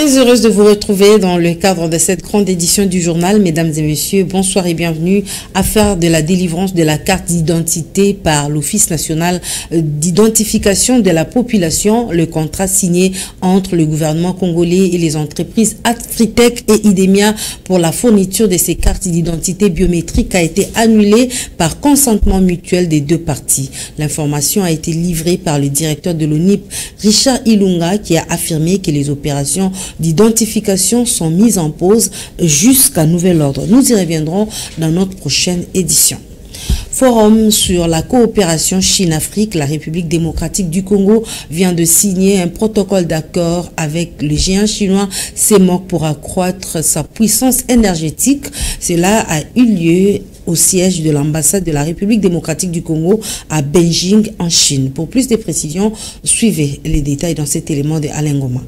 Très heureuse de vous retrouver dans le cadre de cette grande édition du journal. Mesdames et messieurs, bonsoir et bienvenue à faire de la délivrance de la carte d'identité par l'Office national d'identification de la population, le contrat signé entre le gouvernement congolais et les entreprises Afritech et Idemia pour la fourniture de ces cartes d'identité biométriques a été annulé par consentement mutuel des deux parties. L'information a été livrée par le directeur de l'ONIP, Richard Ilunga, qui a affirmé que les opérations d'identification sont mises en pause jusqu'à nouvel ordre. Nous y reviendrons dans notre prochaine édition. Forum sur la coopération Chine-Afrique, la République démocratique du Congo vient de signer un protocole d'accord avec le géant chinois CMOC pour accroître sa puissance énergétique. Cela a eu lieu au siège de l'ambassade de la République démocratique du Congo à Beijing en Chine. Pour plus de précisions, suivez les détails dans cet élément de Alain Goma.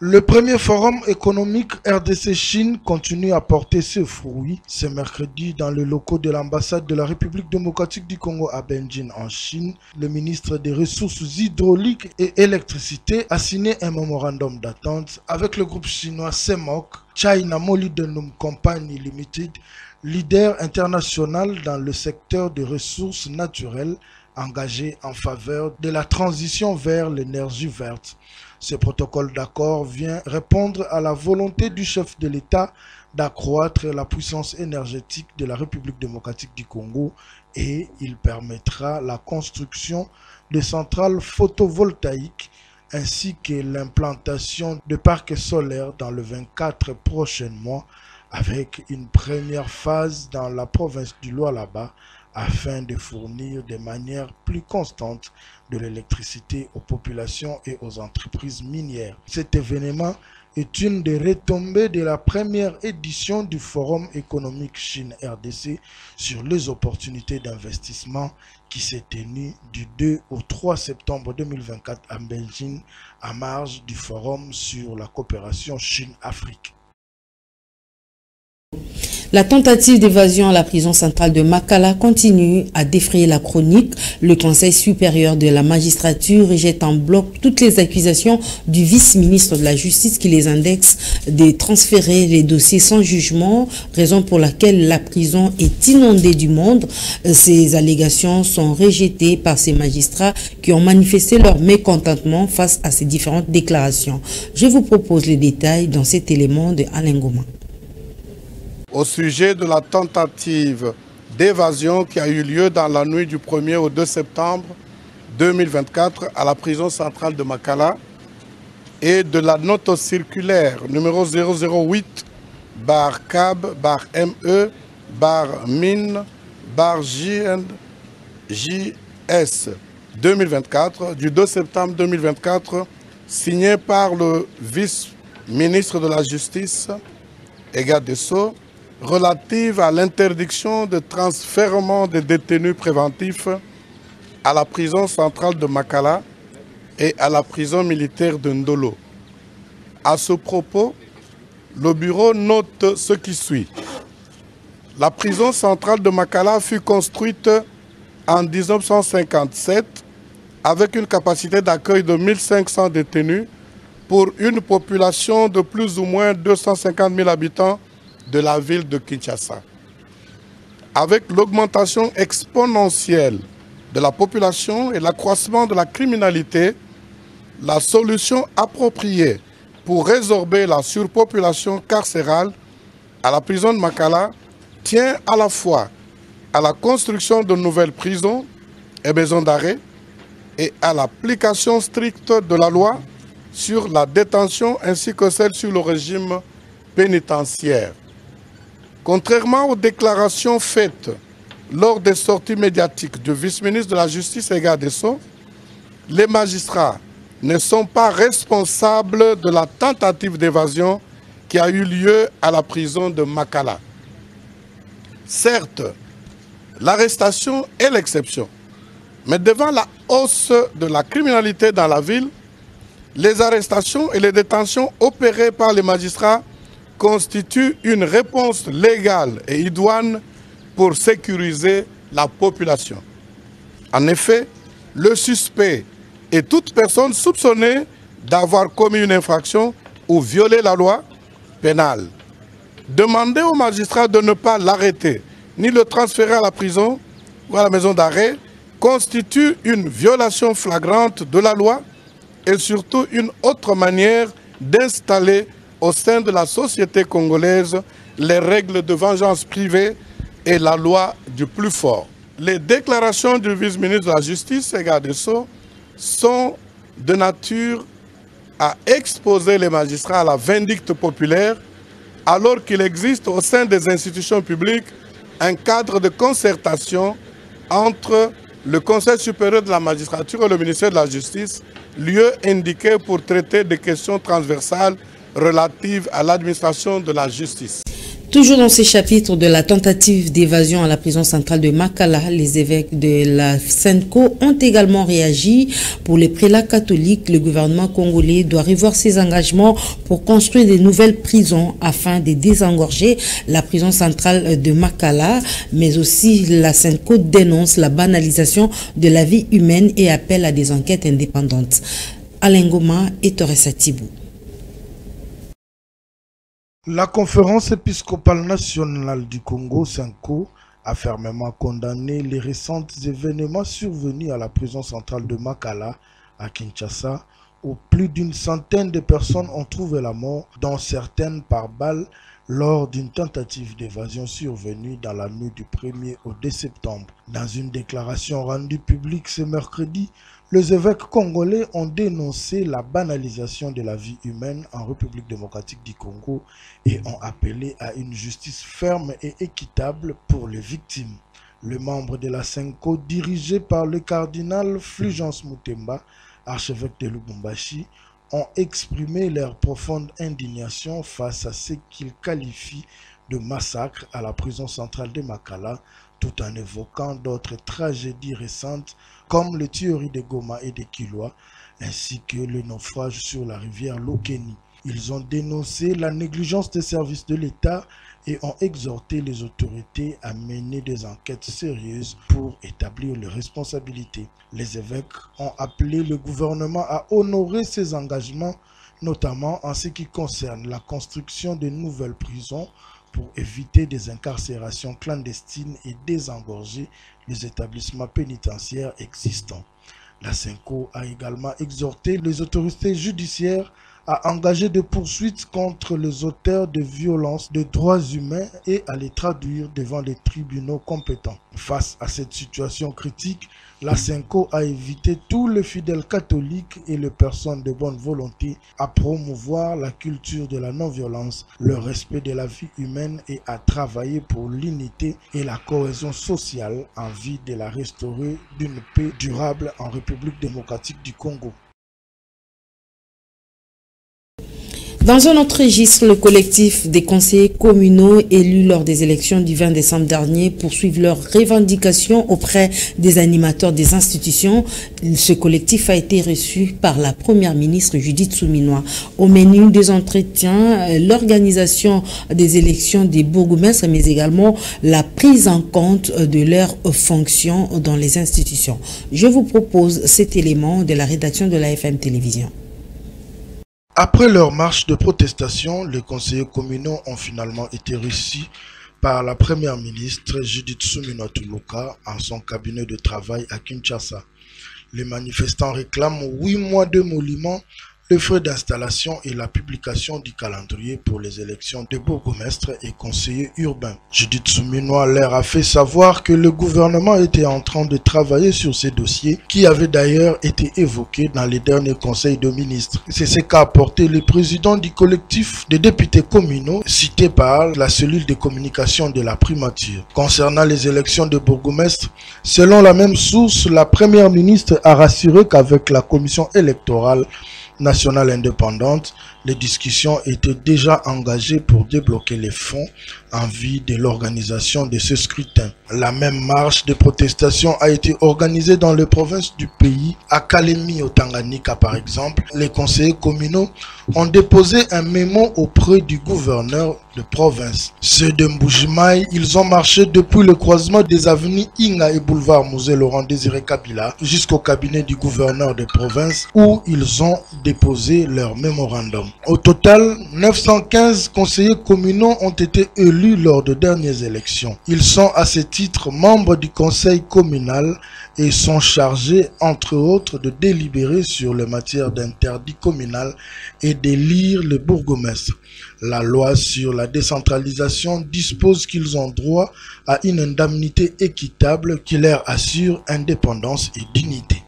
Le premier forum économique RDC-Chine continue à porter ses fruits. Ce mercredi, dans le locaux de l'ambassade de la République démocratique du Congo à Beijing en Chine, le ministre des Ressources hydrauliques et électricité a signé un mémorandum d'entente avec le groupe chinois CMOC, China Molybdenum Company Limited, leader international dans le secteur des ressources naturelles, engagé en faveur de la transition vers l'énergie verte. Ce protocole d'accord vient répondre à la volonté du chef de l'État d'accroître la puissance énergétique de la République démocratique du Congo et il permettra la construction de centrales photovoltaïques ainsi que l'implantation de parcs solaires dans les 24 prochains mois avec une première phase dans la province du Lualaba afin de fournir de manière plus constante de l'électricité aux populations et aux entreprises minières. Cet événement est une des retombées de la première édition du Forum économique Chine-RDC sur les opportunités d'investissement qui s'est tenu du 2 au 3 septembre 2024 à Beijing, à marge du Forum sur la coopération Chine-Afrique. La tentative d'évasion à la prison centrale de Makala continue à défrayer la chronique. Le Conseil supérieur de la magistrature rejette en bloc toutes les accusations du vice-ministre de la Justice qui les indexe de transférer les dossiers sans jugement, raison pour laquelle la prison est inondée du monde. Ces allégations sont rejetées par ces magistrats qui ont manifesté leur mécontentement face à ces différentes déclarations. Je vous propose les détails dans cet élément de Alain Goma. Au sujet de la tentative d'évasion qui a eu lieu dans la nuit du 1er au 2 septembre 2024 à la prison centrale de Makala et de la note circulaire numéro 008-CAB-ME-JN-JS 2024 du 2 septembre 2024 signée par le vice-ministre de la Justice et garde des Sceaux relative à l'interdiction de transfèrement des détenus préventifs à la prison centrale de Makala et à la prison militaire de Ndolo. À ce propos, le bureau note ce qui suit. La prison centrale de Makala fut construite en 1957 avec une capacité d'accueil de 1500 détenus pour une population de plus ou moins 250 000 habitants de la ville de Kinshasa. Avec l'augmentation exponentielle de la population et l'accroissement de la criminalité, la solution appropriée pour résorber la surpopulation carcérale à la prison de Makala tient à la fois à la construction de nouvelles prisons et maisons d'arrêt et à l'application stricte de la loi sur la détention ainsi que celle sur le régime pénitentiaire. Contrairement aux déclarations faites lors des sorties médiatiques du vice-ministre de la Justice et garde des Sceaux, les magistrats ne sont pas responsables de la tentative d'évasion qui a eu lieu à la prison de Makala. Certes, l'arrestation est l'exception, mais devant la hausse de la criminalité dans la ville, les arrestations et les détentions opérées par les magistrats constitue une réponse légale et idoine pour sécuriser la population. En effet, le suspect et toute personne soupçonnée d'avoir commis une infraction ou violé la loi pénale. Demander au magistrat de ne pas l'arrêter ni le transférer à la prison ou à la maison d'arrêt constitue une violation flagrante de la loi et surtout une autre manière d'installer au sein de la société congolaise les règles de vengeance privée et la loi du plus fort. Les déclarations du vice-ministre de la Justice et garde des Sceaux sont de nature à exposer les magistrats à la vindicte populaire alors qu'il existe au sein des institutions publiques un cadre de concertation entre le Conseil supérieur de la magistrature et le ministère de la Justice, lieu indiqué pour traiter des questions transversales relatives à l'administration de la justice. Toujours dans ces chapitres de la tentative d'évasion à la prison centrale de Makala, les évêques de la SENCO ont également réagi. Pour les prélats catholiques, le gouvernement congolais doit revoir ses engagements pour construire de nouvelles prisons afin de désengorger la prison centrale de Makala, mais aussi la SENCO dénonce la banalisation de la vie humaine et appelle à des enquêtes indépendantes. Alain Goma et Teresa Tibou. La conférence épiscopale nationale du Congo, SENCO, a fermement condamné les récents événements survenus à la prison centrale de Makala, à Kinshasa, où plus d'une centaine de personnes ont trouvé la mort, dont certaines par balle, lors d'une tentative d'évasion survenue dans la nuit du 1er au 2 septembre. Dans une déclaration rendue publique ce mercredi, les évêques congolais ont dénoncé la banalisation de la vie humaine en République démocratique du Congo et ont appelé à une justice ferme et équitable pour les victimes. Les membres de la SENCO, dirigés par le cardinal Fulgence Mutemba, archevêque de Lubumbashi, ont exprimé leur profonde indignation face à ce qu'ils qualifient de massacre à la prison centrale de Makala, tout en évoquant d'autres tragédies récentes comme le tuerie de Goma et de Kilwa, ainsi que le naufrage sur la rivière Lokeni. Ils ont dénoncé la négligence des services de l'État et ont exhorté les autorités à mener des enquêtes sérieuses pour établir les responsabilités. Les évêques ont appelé le gouvernement à honorer ses engagements, notamment en ce qui concerne la construction de nouvelles prisons pour éviter des incarcérations clandestines et désengorger les établissements pénitentiaires existants. La SENCO a également exhorté les autorités judiciaires à engager des poursuites contre les auteurs de violences de droits humains et à les traduire devant les tribunaux compétents. Face à cette situation critique, la SENCO a invité tous les fidèles catholiques et les personnes de bonne volonté à promouvoir la culture de la non-violence, le respect de la vie humaine et à travailler pour l'unité et la cohésion sociale en vue de la restaurer d'une paix durable en République démocratique du Congo. Dans un autre registre, le collectif des conseillers communaux élus lors des élections du 20 décembre dernier poursuivent leurs revendications auprès des animateurs des institutions. Ce collectif a été reçu par la première ministre Judith Suminwa. Au menu des entretiens, l'organisation des élections des bourgmestres, mais également la prise en compte de leurs fonctions dans les institutions. Je vous propose cet élément de la rédaction de la FM Télévision. Après leur marche de protestation, les conseillers communaux ont finalement été reçus par la première ministre Judith Suminwa Tuluka en son cabinet de travail à Kinshasa. Les manifestants réclament 8 mois de d'émolument, les frais d'installation et la publication du calendrier pour les élections de bourgmestres et conseillers urbains. Judith Suminwa leur a fait savoir que le gouvernement était en train de travailler sur ces dossiers qui avaient d'ailleurs été évoqués dans les derniers conseils de ministres. C'est ce qu'a apporté le président du collectif des députés communaux cité par la cellule de communication de la primature. Concernant les élections de bourgmestres, selon la même source, la première ministre a rassuré qu'avec la commission électorale nationale indépendante, les discussions étaient déjà engagées pour débloquer les fonds en vue de l'organisation de ce scrutin. La même marche de protestation a été organisée dans les provinces du pays, à Kalemi au Tanganyika par exemple. Les conseillers communaux ont déposé un mémo auprès du gouverneur de province. Ceux de Mbujimaï, ils ont marché depuis le croisement des avenues Inga et boulevard Mosé Laurent Désiré Kabila jusqu'au cabinet du gouverneur de province où ils ont déposé leur mémorandum. Au total, 915 conseillers communaux ont été élus lors de dernières élections. Ils sont à ce titre membres du conseil communal et sont chargés, entre autres, de délibérer sur les matières d'interdit communal et d'élire le bourgmestre. La loi sur la décentralisation dispose qu'ils ont droit à une indemnité équitable qui leur assure indépendance et dignité.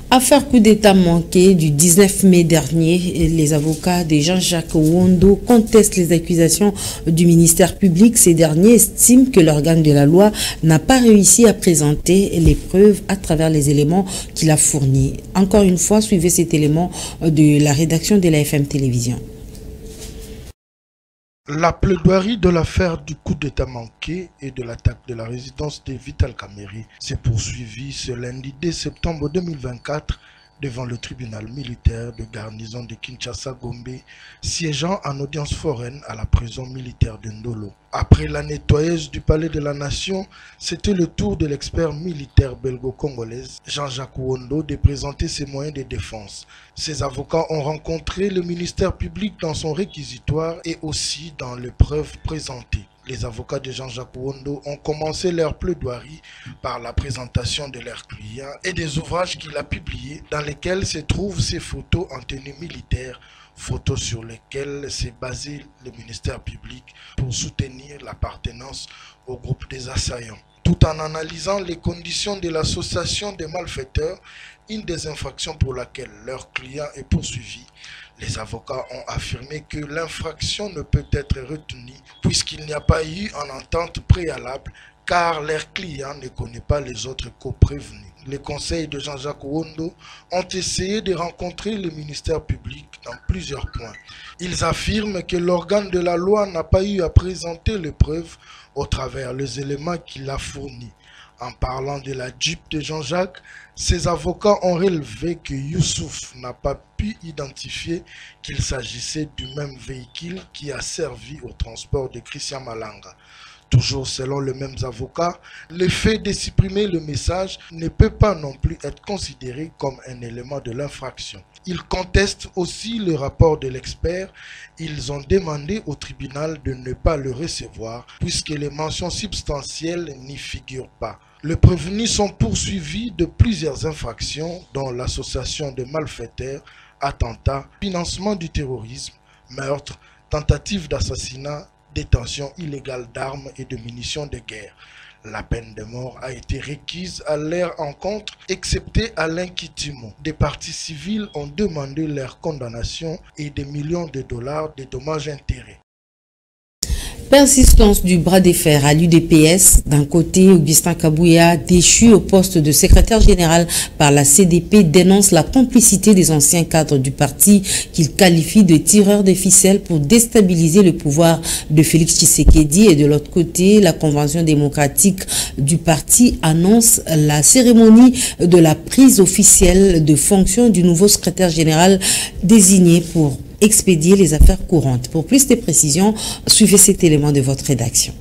Affaire coup d'État manqué du 19 mai dernier, les avocats de Jean-Jacques Wondo contestent les accusations du ministère public. Ces derniers estiment que l'organe de la loi n'a pas réussi à présenter les preuves à travers les éléments qu'il a fournis. Encore une fois, suivez cet élément de la rédaction de la FM Télévision. La plaidoirie de l'affaire du coup d'État manqué et de l'attaque de la résidence de Vital Kamerhe s'est poursuivie ce lundi 2 septembre 2024 devant le tribunal militaire de garnison de Kinshasa-Gombe, siégeant en audience foraine à la prison militaire de Ndolo. Après la nettoyage du palais de la nation, c'était le tour de l'expert militaire belgo-congolaise Jean-Jacques Wondo de présenter ses moyens de défense. Ses avocats ont rencontré le ministère public dans son réquisitoire et aussi dans les preuves présentées. Les avocats de Jean-Jacques Wondo ont commencé leur plaidoirie par la présentation de leurs clients et des ouvrages qu'il a publiés dans lesquels se trouvent ses photos en tenue militaire, photos sur lesquelles s'est basé le ministère public pour soutenir l'appartenance au groupe des assaillants. Tout en analysant les conditions de l'association des malfaiteurs, une des infractions pour laquelle leur client est poursuivi, les avocats ont affirmé que l'infraction ne peut être retenue puisqu'il n'y a pas eu une entente préalable car leur client ne connaît pas les autres co-prévenus. Les conseils de Jean-Jacques Wondo ont essayé de rencontrer le ministère public dans plusieurs points. Ils affirment que l'organe de la loi n'a pas eu à présenter les preuves au travers les éléments qu'il a fournis. En parlant de la Jeep de Jean-Jacques, ses avocats ont relevé que Youssouf n'a pas pu identifier qu'il s'agissait du même véhicule qui a servi au transport de Christian Malanga. Toujours selon les mêmes avocats, le fait de supprimer le message ne peut pas non plus être considéré comme un élément de l'infraction. Ils contestent aussi le rapport de l'expert. Ils ont demandé au tribunal de ne pas le recevoir puisque les mentions substantielles n'y figurent pas. Les prévenus sont poursuivis de plusieurs infractions dont l'association de malfaiteurs, attentat, financement du terrorisme, meurtre, tentative d'assassinat, détention illégale d'armes et de munitions de guerre. La peine de mort a été requise à leur encontre, excepté Alain Kitimo. Des parties civiles ont demandé leur condamnation et des millions de dollars de dommages-intérêts. Persistance du bras de fer à l'UDPS. D'un côté, Augustin Kabouya, déchu au poste de secrétaire général par la CDP, dénonce la complicité des anciens cadres du parti qu'il qualifie de tireurs de ficelles pour déstabiliser le pouvoir de Félix Tshisekedi. Et de l'autre côté, la Convention démocratique du parti annonce la cérémonie de la prise officielle de fonction du nouveau secrétaire général désigné pour expédier les affaires courantes. Pour plus de précisions, suivez cet élément de votre rédaction.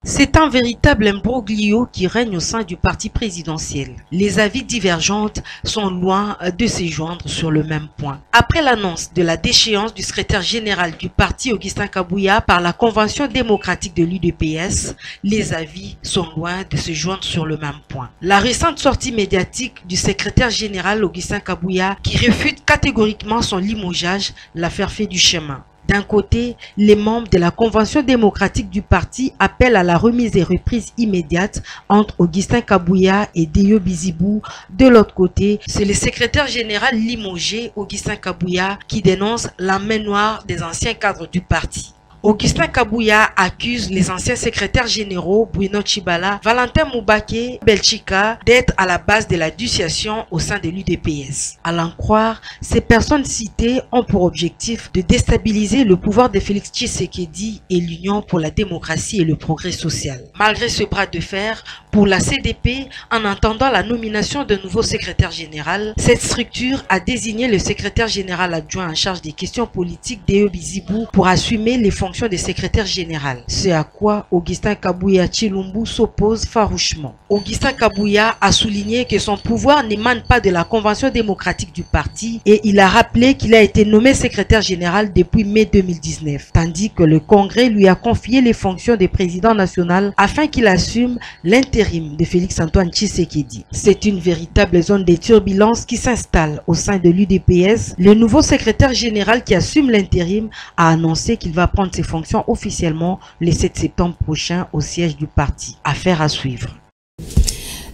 C'est un véritable imbroglio qui règne au sein du parti présidentiel. Les avis divergents sont loin de se joindre sur le même point. Après l'annonce de la déchéance du secrétaire général du parti Augustin Kabouya par la Convention démocratique de l'UDPS, les avis sont loin de se joindre sur le même point. La récente sortie médiatique du secrétaire général Augustin Kabouya qui réfute catégoriquement son limogeage l'a fait du chemin. D'un côté, les membres de la Convention démocratique du parti appellent à la remise et reprise immédiate entre Augustin Kabouya et Deyo Bizibou. De l'autre côté, c'est le secrétaire général limogé, Augustin Kabouya, qui dénonce la main noire des anciens cadres du parti. Augustin Kabouya accuse les anciens secrétaires généraux Bruno Chibala, Valentin Moubake, Belchika d'être à la base de la dissuasion au sein de l'UDPS. À l'en croire, ces personnes citées ont pour objectif de déstabiliser le pouvoir de Félix Tshisekedi et l'Union pour la démocratie et le progrès social. Malgré ce bras de fer, pour la CDP, en attendant la nomination d'un nouveau secrétaire général, cette structure a désigné le secrétaire général adjoint en charge des questions politiques Deo Bizibou pour assumer les fonctions de secrétaire général. C'est à quoi Augustin Kabouya Chilumbu s'oppose farouchement. Augustin Kabouya a souligné que son pouvoir n'émane pas de la convention démocratique du parti et il a rappelé qu'il a été nommé secrétaire général depuis mai 2019, tandis que le Congrès lui a confié les fonctions de président national afin qu'il assume l'intérim de Félix-Antoine Tshisekedi. C'est une véritable zone de turbulence qui s'installe au sein de l'UDPS. Le nouveau secrétaire général qui assume l'intérim a annoncé qu'il va prendre ses fonctions officiellement le 7 septembre prochain au siège du parti. Affaire à suivre.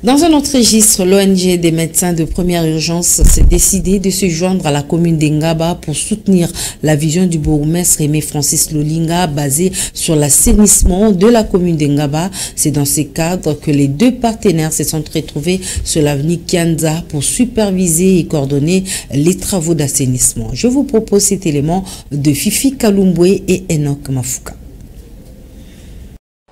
Dans un autre registre, l'ONG des médecins de première urgence s'est décidée de se joindre à la commune d'Engaba pour soutenir la vision du bourgmestre Aimé Francis Lolinga basée sur l'assainissement de la commune d'Engaba. C'est dans ce cadre que les deux partenaires se sont retrouvés sur l'avenue Kianza pour superviser et coordonner les travaux d'assainissement. Je vous propose cet élément de Fifi Kalumbwe et Enoch Mafuka.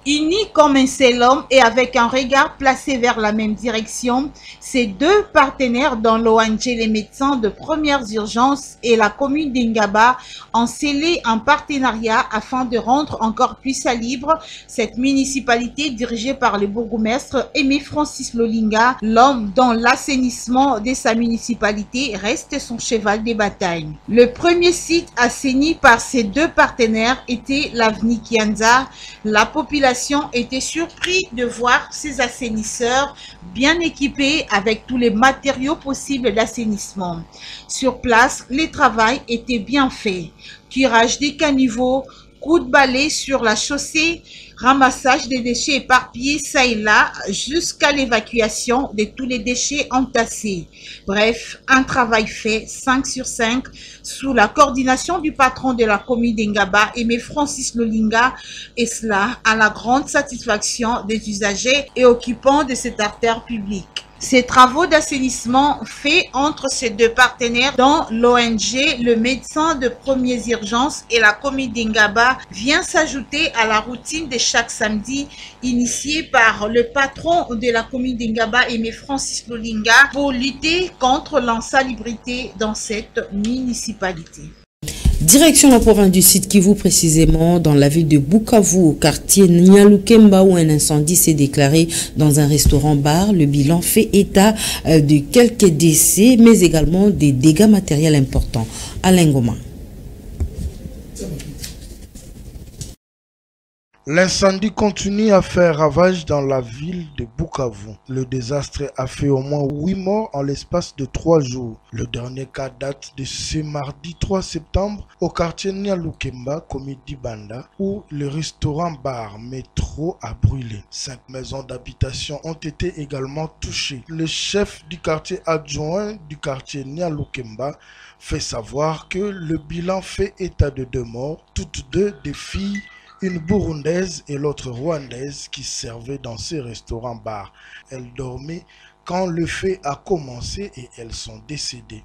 Unis comme un seul homme et avec un regard placé vers la même direction, ces deux partenaires dans l'ONG Les médecins de premières urgences et la commune d'Engaba ont scellé un partenariat afin de rendre encore plus libre cette municipalité dirigée par le bourgmestre Aimé Francis Lolinga, l'homme dont l'assainissement de sa municipalité reste son cheval de bataille. Le premier site assaini par ces deux partenaires était l'avenue Kianza. La population était surpris de voir ces assainisseurs bien équipés avec tous les matériaux possibles d'assainissement. Sur place, les travaux étaient bien faits. Curage des caniveaux, coups de balai sur la chaussée, ramassage des déchets éparpillés ça et là jusqu'à l'évacuation de tous les déchets entassés. Bref, un travail fait 5 sur 5 sous la coordination du patron de la commune d'Engaba, Aimé Francis Lolinga, et cela à la grande satisfaction des usagers et occupants de cette artère publique. Ces travaux d'assainissement faits entre ces deux partenaires dont l'ONG, le médecin de premières urgences et la commune d'Engaba vient s'ajouter à la routine de chaque samedi initiée par le patron de la commune d'Engaba, Aimé Francis Lolinga, pour lutter contre l'insalubrité dans cette municipalité. Direction la province du Sud Kivu, précisément dans la ville de Bukavu, au quartier Nyalukemba, où un incendie s'est déclaré dans un restaurant-bar. Le bilan fait état de quelques décès, mais également des dégâts matériels importants. Alain Goma. L'incendie continue à faire ravage dans la ville de Bukavu. Le désastre a fait au moins 8 morts en l'espace de 3 jours. Le dernier cas date de ce mardi 3 septembre au quartier Nyalukemba, Komidi Banda, où le restaurant-bar Métro a brûlé. 5 maisons d'habitation ont été également touchées. Le chef du quartier adjoint du quartier Nyalukemba fait savoir que le bilan fait état de 2 morts, toutes deux des filles, une Burundaise et l'autre Rwandaise qui servaient dans ces restaurants-bars. Elles dormaient quand le fait a commencé et elles sont décédées.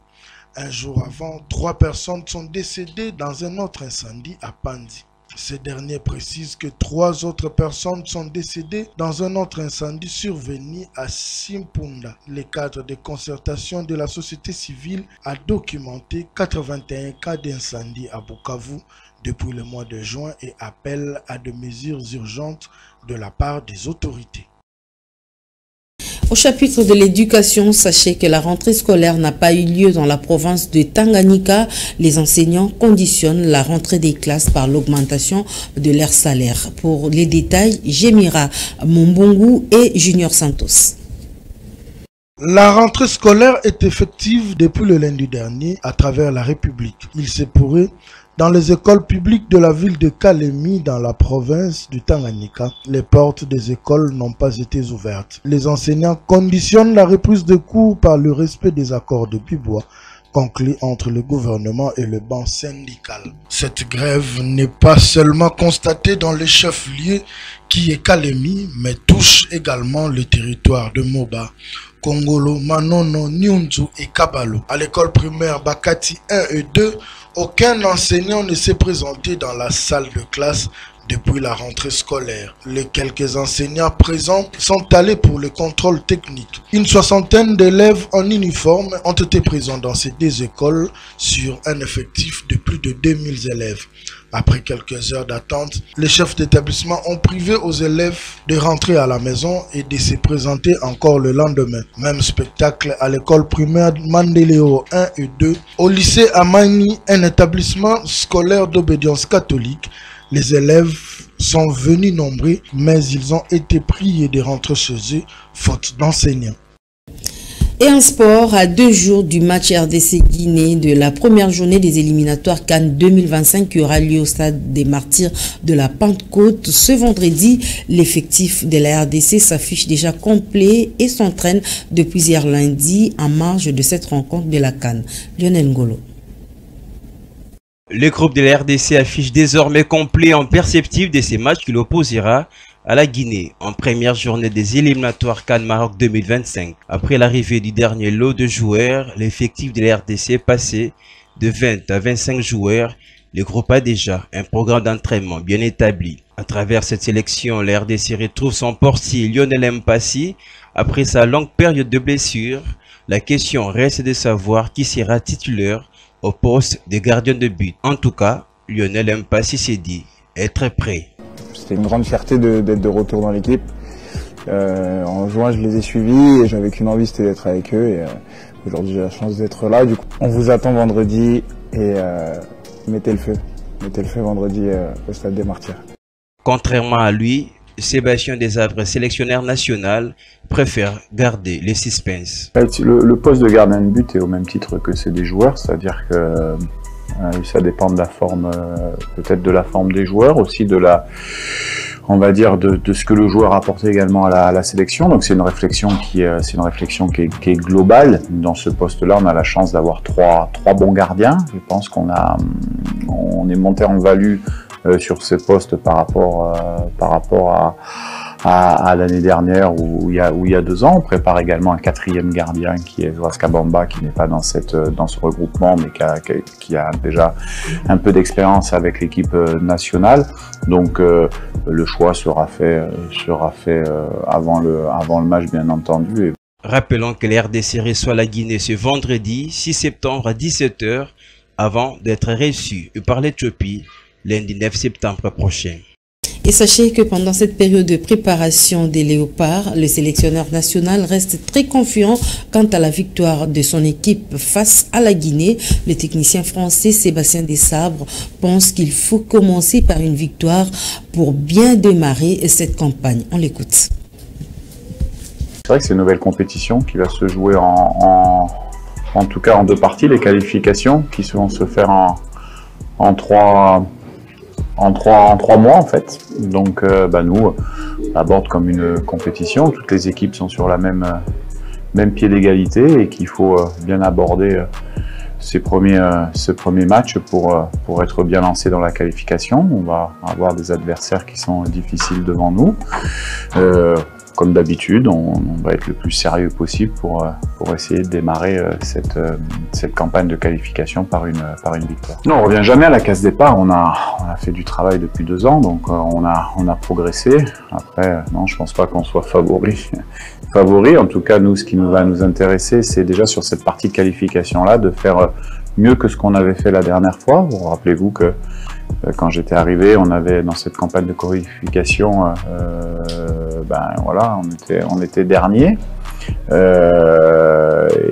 Un jour avant, 3 personnes sont décédées dans un autre incendie à Pandi. Ces derniers précisent que 3 autres personnes sont décédées dans un autre incendie survenu à Simpunda. Le cadre de concertation de la société civile a documenté 81 cas d'incendie à Bukavu depuis le mois de juin et appelle à des mesures urgentes de la part des autorités. Au chapitre de l'éducation, sachez que la rentrée scolaire n'a pas eu lieu dans la province de Tanganyika. Les enseignants conditionnent la rentrée des classes par l'augmentation de leur salaire. Pour les détails, Jemira Mumbungu et Junior Santos. La rentrée scolaire est effective depuis le lundi dernier à travers la République. Il se pourrait dans les écoles publiques de la ville de Kalemi dans la province du Tanganyika. Les portes des écoles n'ont pas été ouvertes. Les enseignants conditionnent la reprise de cours par le respect des accords de Pibois conclu entre le gouvernement et le banc syndical. Cette grève n'est pas seulement constatée dans les chefs-lieux qui est Kalemi, mais touche également le territoire de Moba, Kongolo, Manono, Nyunzu et Kabalo. À l'école primaire Bakati 1 et 2, aucun enseignant ne s'est présenté dans la salle de classe depuis la rentrée scolaire. Les quelques enseignants présents sont allés pour le contrôle technique. Une soixantaine d'élèves en uniforme ont été présents dans ces deux écoles sur un effectif de plus de 2000 élèves. Après quelques heures d'attente, les chefs d'établissement ont privé aux élèves de rentrer à la maison et de se présenter encore le lendemain. Même spectacle à l'école primaire Mandeleo 1 et 2. Au lycée Amani, un établissement scolaire d'obédience catholique, les élèves sont venus nombreux, mais ils ont été priés de rentrer chez eux, faute d'enseignants. Et en sport, à 2 jours du match RDC-Guinée de la première journée des éliminatoires Cannes 2025 qui aura lieu au stade des Martyrs de la Pentecôte, ce vendredi, l'effectif de la RDC s'affiche déjà complet et s'entraîne depuis hier lundi en marge de cette rencontre de la Cannes. Lionel Ngolo. Le groupe de la RDC affiche désormais complet en perspective de ces matchs qui l'opposera à la Guinée en première journée des éliminatoires Cannes Maroc 2025. Après l'arrivée du dernier lot de joueurs, l'effectif de la RDC est passé de 20 à 25 joueurs. Le groupe a déjà un programme d'entraînement bien établi. À travers cette sélection, la RDC retrouve son portier Lionel Mpassi après sa longue période de blessure. La question reste de savoir qui sera titulaire au poste de gardien de but. En tout cas, Lionel Mpassi s'est dit être prêt. C'était une grande fierté d'être de retour dans l'équipe. En juin, je les ai suivis et j'avais qu'une envie, c'était d'être avec eux. Et aujourd'hui, j'ai la chance d'être là. Du coup, on vous attend vendredi et mettez le feu. Mettez le feu vendredi au stade des Martyrs. Contrairement à lui, Sébastien Desabres, sélectionneur national, préfère garder les suspense. Le poste de gardien de but est au même titre que c'est des joueurs, c'est-à-dire que ça dépend de la forme, peut-être de la forme des joueurs, aussi de la, on va dire, de ce que le joueur apporte également à la sélection. Donc c'est une réflexion qui est globale. Dans ce poste-là, on a la chance d'avoir trois bons gardiens. Je pense qu'on est monté en value sur ce poste par rapport à l'année dernière ou il y a 2 ans. On prépare également un 4e gardien qui est Joas Kabamba, qui n'est pas dans ce regroupement mais qui a déjà un peu d'expérience avec l'équipe nationale. Donc le choix sera fait avant le match, bien entendu. Rappelons que la RDC reçoit la Guinée ce vendredi 6 septembre à 17 h avant d'être reçu par l'Éthiopie lundi 9 septembre prochain. Et sachez que pendant cette période de préparation des Léopards, le sélectionneur national reste très confiant quant à la victoire de son équipe face à la Guinée. Le technicien français Sébastien Desabres pense qu'il faut commencer par une victoire pour bien démarrer cette campagne. On l'écoute. C'est vrai que c'est une nouvelle compétition qui va se jouer en tout cas en 2 parties. Les qualifications qui vont se faire en 3 mois en fait. Donc nous, on aborde comme une compétition. Toutes les équipes sont sur la même pied d'égalité et qu'il faut bien aborder ce premier match pour être bien lancé dans la qualification. On va avoir des adversaires qui sont difficiles devant nous. Comme d'habitude, on va être le plus sérieux possible pour essayer de démarrer cette campagne de qualification par une victoire. Non, on revient jamais à la case départ. On a fait du travail depuis 2 ans, donc on a progressé. Après, non, je pense pas qu'on soit favori. En tout cas, nous, ce qui va nous intéresser, c'est déjà sur cette partie de qualification-là, de faire mieux que ce qu'on avait fait la dernière fois. Vous rappelez-vous que quand j'étais arrivé, on avait dans cette campagne de qualification, on était dernier.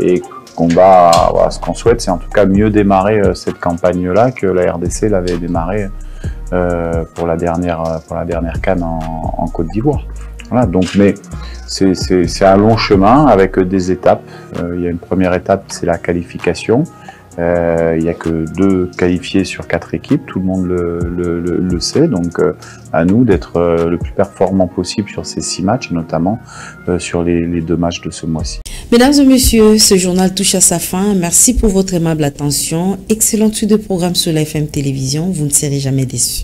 Et ce qu'on souhaite, c'est en tout cas mieux démarrer cette campagne-là que la RDC l'avait démarré pour la dernière CAN en Côte d'Ivoire. Voilà, donc, mais c'est un long chemin avec des étapes. Il y a une première étape, c'est la qualification. Il n'y a que 2 qualifiés sur 4 équipes, tout le monde le sait, donc à nous d'être le plus performant possible sur ces 6 matchs, et notamment sur les 2 matchs de ce mois-ci. Mesdames et messieurs, ce journal touche à sa fin. Merci pour votre aimable attention. Excellente suite de programmes sur la FM Télévision. Vous ne serez jamais déçus.